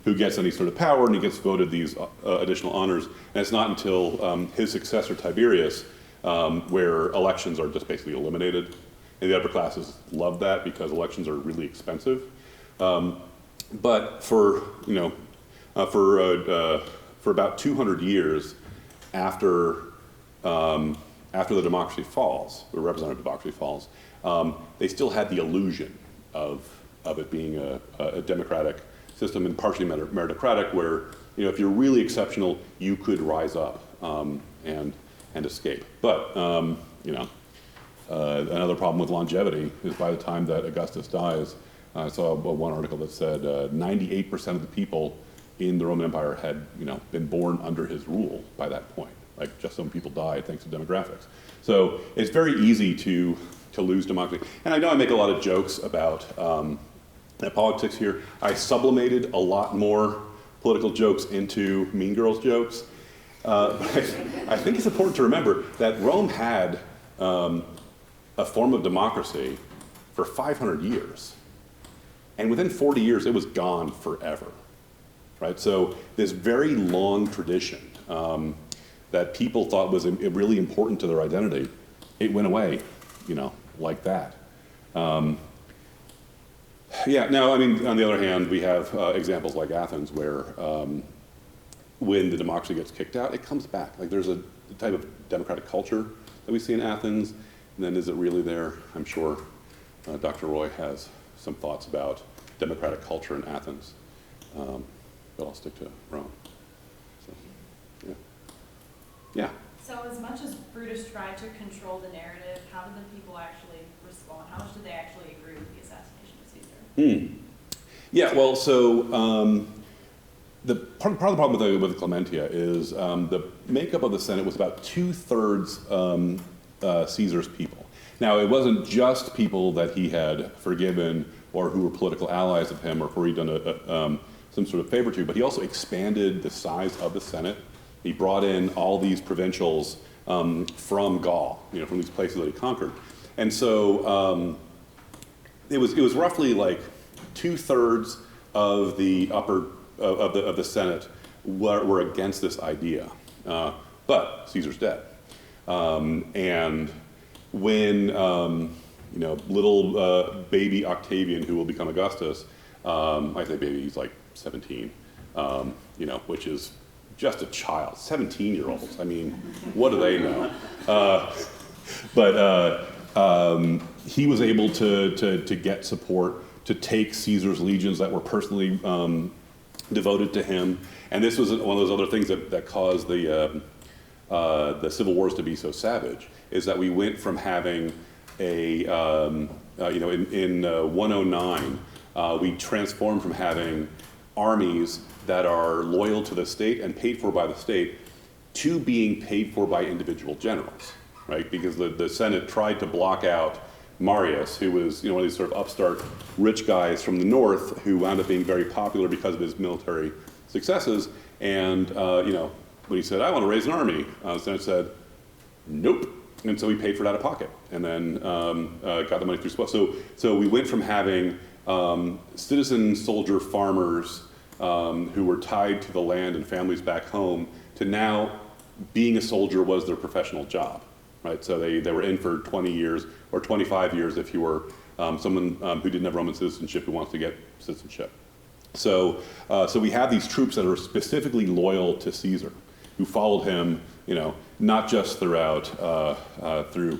who gets any sort of power, and he gets voted these additional honors. And it's not until his successor Tiberius, where elections are just basically eliminated. And the upper classes love that because elections are really expensive. But for about 200 years after the democracy falls, the representative democracy falls, they still had the illusion of it being a democratic system and partially meritocratic, where if you're really exceptional, you could rise up and escape. But another problem with longevity is by the time that Augustus dies, I saw one article that said 98% of the people in the Roman Empire had been born under his rule by that point. Like, just some people died thanks to demographics. So it's very easy to lose democracy. And I know I make a lot of jokes about politics here. I sublimated a lot more political jokes into Mean Girls jokes. But I think it's important to remember that Rome had a form of democracy for 500 years. And within 40 years, it was gone forever, right? So this very long tradition that people thought was really important to their identity, it went away, like that. Yeah, now, I mean, on the other hand, we have examples like Athens where when the democracy gets kicked out, it comes back. Like, there's a type of democratic culture that we see in Athens, and then is it really there? I'm sure Dr. Roy has some thoughts about democratic culture in Athens, but I'll stick to Rome. So, yeah. Yeah. So as much as Brutus tried to control the narrative, how did the people actually respond? How much did they actually agree with the assassination of Caesar? Yeah, well, so part of the problem with Clementia is the makeup of the Senate was about 2/3 Caesar's people. Now, it wasn't just people that he had forgiven or who were political allies of him or who he'd done some sort of favor to, but he also expanded the size of the Senate. He brought in all these provincials from Gaul, from these places that he conquered. And so it was roughly like 2/3 of the of the Senate were against this idea. But Caesar's dead. And when little baby Octavian, who will become Augustus, I say baby, he's like 17, which is just a child, 17-year-olds. I mean, what do they know? But he was able to get support to take Caesar's legions that were personally devoted to him. And this was one of those other things that caused the civil wars to be so savage, is that we went from having in 109, we transformed from having armies that are loyal to the state and paid for by the state to being paid for by individual generals, right? Because the Senate tried to block out Marius, who was one of these sort of upstart rich guys from the north who wound up being very popular because of his military successes. And when he said, "I want to raise an army," the Senate said, "Nope." And so he paid for it out of pocket, and then got the money through support. So we went from having citizen soldier farmers who were tied to the land and families back home to now being a soldier was their professional job, right? So they were in for 20 years or 25 years if you were someone who didn't have Roman citizenship who wants to get citizenship. So we have these troops that are specifically loyal to Caesar, who followed him, not just throughout through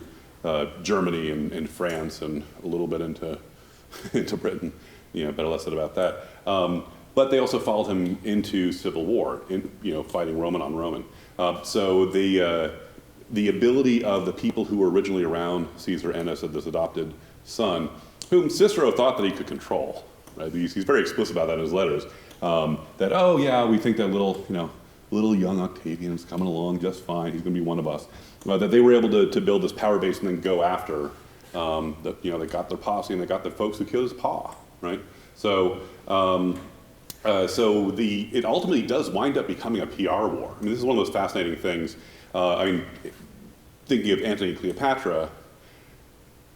Germany and France and a little bit into Britain, better less said about that. But they also followed him into civil war, fighting Roman on Roman. So the ability of the people who were originally around Caesar and as this adopted son, whom Cicero thought that he could control, right? He's very explicit about that in his letters. That, oh yeah, we think that little young Octavian's coming along just fine. He's going to be one of us. That they were able to build this power base and then go after. They got their posse and they got the folks who killed his pa, right? So it ultimately does wind up becoming a PR war. I mean, this is one of those fascinating things. Thinking of Antony and Cleopatra,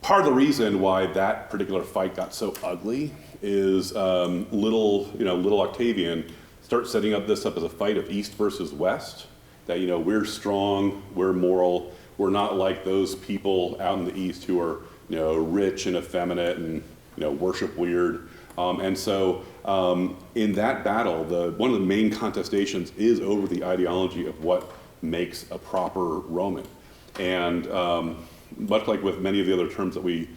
part of the reason why that particular fight got so ugly is little Octavian starts setting this up as a fight of East versus West. That we're strong, we're moral, we're not like those people out in the East who are rich and effeminate and worship weird. And so in that battle, one of the main contestations is over the ideology of what makes a proper Roman. And much like with many of the other terms that we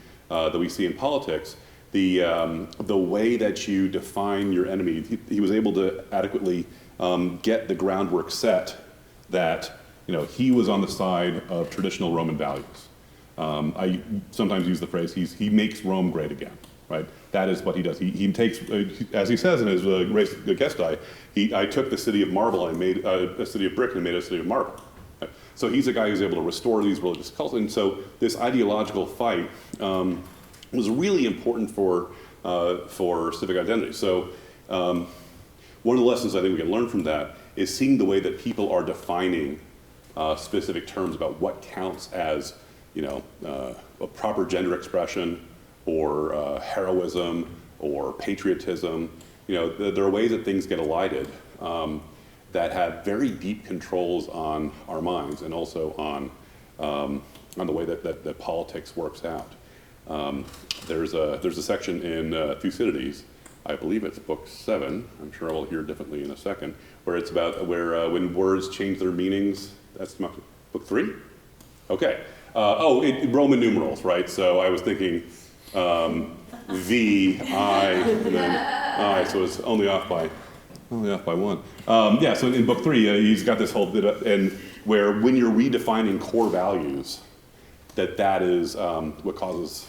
see in politics, the way that you define your enemy, he was able to adequately get the groundwork set that he was on the side of traditional Roman values. I sometimes use the phrase, he makes Rome great again, right? That is what he does. He takes, as he says in his Res Gestae, I took the city of marble and made a city of brick and made a city of marble. Right? So he's a guy who's able to restore these religious cults. And so this ideological fight was really important for civic identity. So one of the lessons I think we can learn from that is seeing the way that people are defining specific terms about what counts as a proper gender expression or heroism or patriotism. There are ways that things get elided that have very deep controls on our minds and also on the way that politics works out. There's a section in Thucydides, I believe it's book 7, I'm sure I will hear differently in a second, where it's about when words change their meanings. That's book 3? Okay. Roman numerals, right? So I was thinking V, I, and then I, so it's only off by 1. So in book 3, he's got this whole bit of, and where when you're redefining core values, that is what causes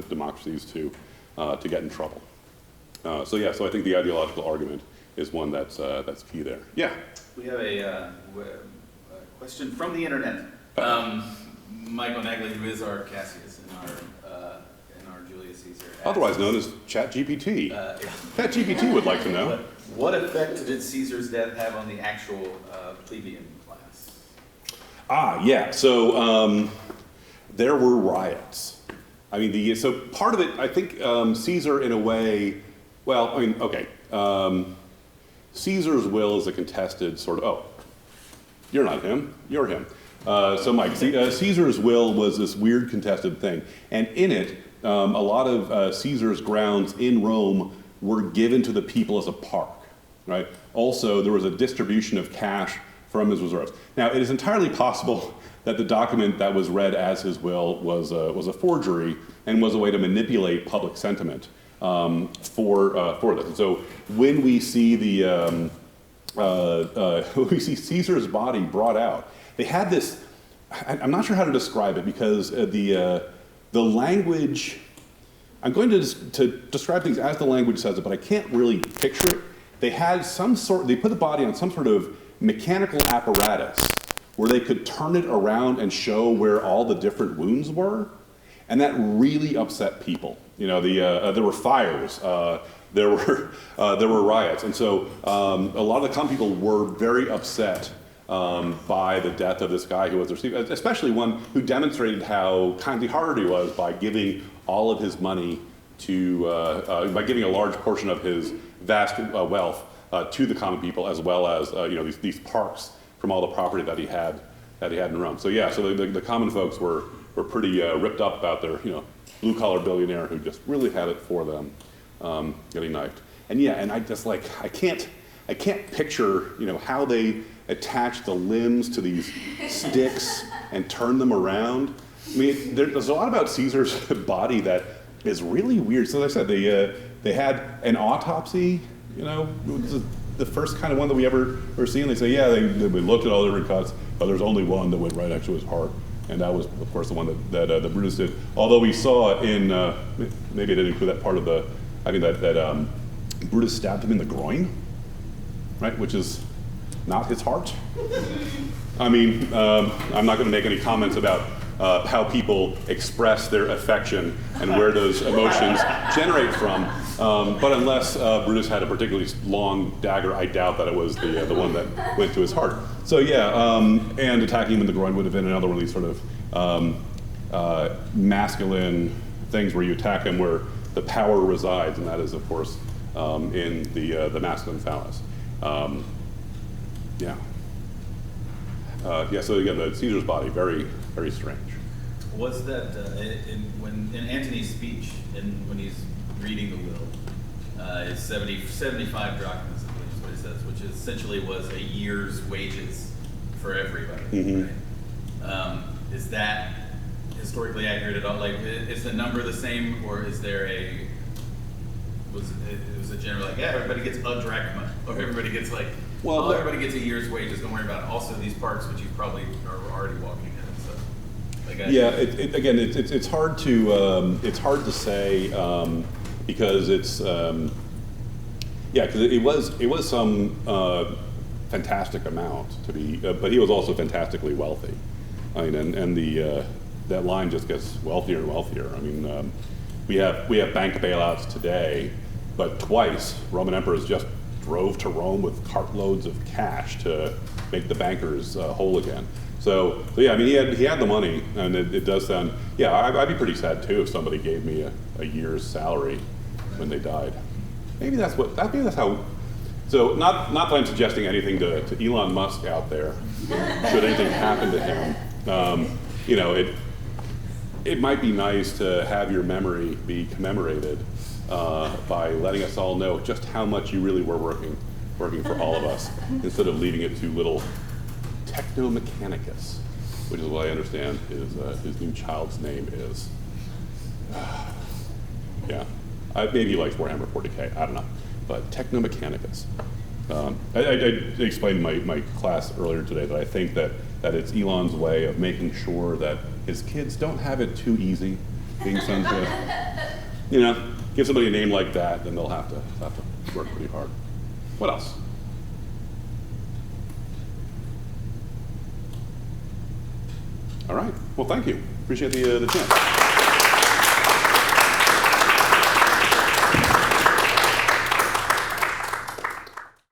democracies to get in trouble. So I think the ideological argument is one that's key there. Yeah. We have a question from the internet. Michael Nagley, who is our Cassius in our Julius Caesar. Otherwise known as ChatGPT. Yeah. ChatGPT would like to know. What effect did Caesar's death have on the actual plebeian class? Yeah. So there were riots. I mean, so part of it, I think Caesar, in a way, well, I mean, okay. Caesar's will is a contested sort of. Oh, you're not him. You're him. So Mike, Caesar's will was this weird contested thing, and in it, a lot of Caesar's grounds in Rome were given to the people as a park, right? Also, there was a distribution of cash from his reserves. Now, it is entirely possible that the document that was read as his will was a forgery and was a way to manipulate public sentiment for this. And so when we see when we see Caesar's body brought out, they had this. I'm not sure how to describe it because the language. I'm going to describe things as the language says it, but I can't really picture it. They had some sort. They put the body on some sort of mechanical apparatus where they could turn it around and show where all the different wounds were, and that really upset people. You know, there were fires, there were riots, and so a lot of the common people were very upset by the death of this guy who was received, especially one who demonstrated how kindly-hearted he was by giving all of his money to, by giving a large portion of his vast wealth to the common people, as well as these parks from all the property that he had in Rome. So yeah, so the common folks were pretty ripped up about their blue-collar billionaire who just really had it for them getting knifed. And yeah, and I just I can't picture how they attach the limbs to these sticks and turn them around. I mean, there's a lot about Caesar's body that is really weird. So as I said, they had an autopsy. This is the first kind of one that we ever seen. And they say, yeah, we looked at all the different cuts, but there's only one that went right next to his heart. And that was, of course, the one that Brutus did. Although we saw in, maybe I didn't include that part of that Brutus stabbed him in the groin, right? Which is not his heart. I mean, I'm not going to make any comments about how people express their affection and where those emotions generate from. But unless Brutus had a particularly long dagger, I doubt that it was the one that went to his heart. So yeah, and attacking him in the groin would have been another one of these sort of masculine things where you attack him where the power resides, and that is, of course, in the masculine phallus. So again, the Caesar's body, very, very strange. Was that in Antony's speech, when he's reading the will, it's 75 drachmas, is what he says, which essentially was a year's wages for everybody. Mm-hmm. Right? Is that historically accurate at all? Like, is the number the same, or is there was it generally like, yeah, everybody gets a drachma, or everybody gets everybody gets a year's wages, don't worry about it. Also these parks, which you probably are already walking in. It's hard to say because it's because it was some fantastic amount to be, but he was also fantastically wealthy. I mean, and that line just gets wealthier and wealthier. I mean, we have bank bailouts today, but twice Roman emperors just drove to Rome with cartloads of cash to make the bankers whole again. So yeah, I mean, he had the money, and it does sound, yeah, I'd be pretty sad too if somebody gave me a year's salary when they died. Maybe that's how, so not that I'm suggesting anything to Elon Musk out there, should anything happen to him. It might be nice to have your memory be commemorated by letting us all know just how much you really were working for all of us, instead of leaving it to little Technomechanicus, which is what I understand his new child's name is. Yeah, maybe he likes Warhammer 40K, I don't know, but Technomechanicus. I explained in my class earlier today that I think that it's Elon's way of making sure that his kids don't have it too easy being sons of, give somebody a name like that, then they'll have to work pretty hard. What else? All right. Well, thank you. Appreciate the chance.